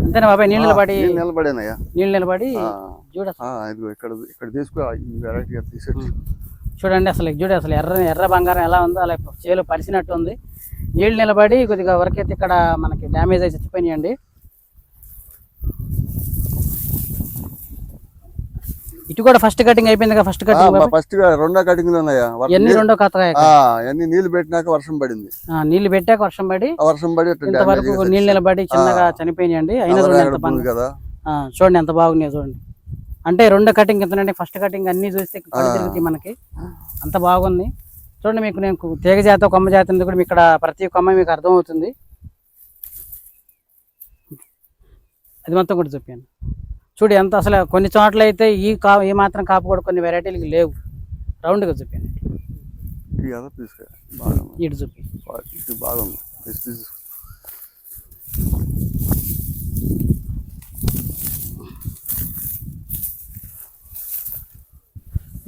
అంతేనా బాబాయ్? నీళ్ళు నిలబడి నిలబడేనయ్యా. నీళ్ళు నిలబడి చూడ ఇదిగో ఇక్కడ ఇక్కడ తీసుకో ఈ వెరైటీగా తీసేసి చూడండి. అసలు చూడ అసలు ఎర్ర బంగారం ఎలా ఉందో అలా చేలో పరిచినట్టు ఉంది. నీళ్ళు నిలబడి కొద్దిగా వరకైతే ఇక్కడ మనకి డ్యామేజ్ అయి చచ్చిపోయినాయండి. ఇటు కూడా ఫస్ట్ కటింగ్ అయిపోయింది కదా? ఫస్ట్ కటింగ్ ఫస్ట్ రెండో కటింగ్ ఉన్నాయా? ఎన్ని రెండో కథ అన్ని నీళ్లు పెట్టినాక వర్షం పడింది. నీళ్లు పెట్టాక వర్షం పడి ఇంతవరకు నీళ్ళు నిలబడి చిన్నగా చనిపోయినాయండి. అయినా చూడండి ఎంత బాగుంది కదా. చూడండి ఎంత బాగున్నాయి చూడండి. అంటే రెండో కటింగ్ ఎంతంటే ఫస్ట్ కటింగ్ అన్ని చూస్తే తిరుగుతాయి మనకి. అంత బాగుంది చూడండి. మీకు నేను తీగ జాతి కొమ్మ జాతి ఉంది కూడా ఇక్కడ ప్రతి కొమ్మ మీకు అర్థమవుతుంది. అది మొత్తం కూడా చెప్పాను చూడు. ఎంత అసలు కొన్ని చోట్ల అయితే ఈ మాత్రం కాపు కూడా కొన్ని వెరైటీలకి లేవు. రౌండ్గా చెప్పాను. ఇటు చూపి బాగుంది.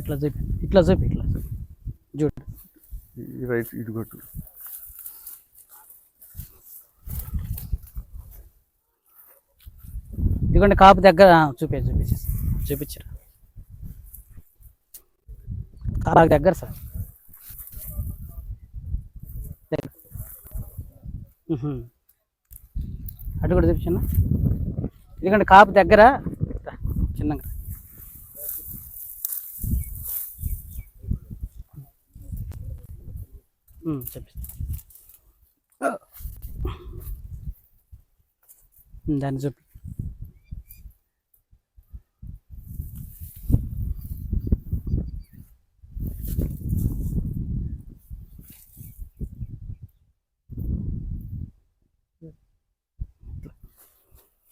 ఇట్లా చూపి ఇట్లా చూపి ఇట్లా చూడు. రైట్ ఇటు కొట్టు. ఇదిగోండి కాపు దగ్గర చూపించారు. కాపు దగ్గర సార్ అటు కూడా చూపించాను. ఇదిగోండి కాపు దగ్గర చిన్నగా చెప్పి దాన్ని చూపి.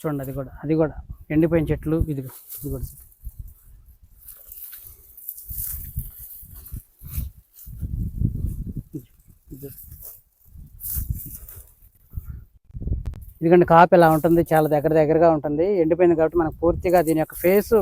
చూడండి అది కూడా ఎండిపోయిన చెట్లు. ఇది కూడా ఎందుకంటే కాపు ఎలా ఉంటుంది, చాలా దగ్గరగా ఉంటుంది. ఎండిపోయింది కాబట్టి మనకు పూర్తిగా దీని యొక్క ఫేసు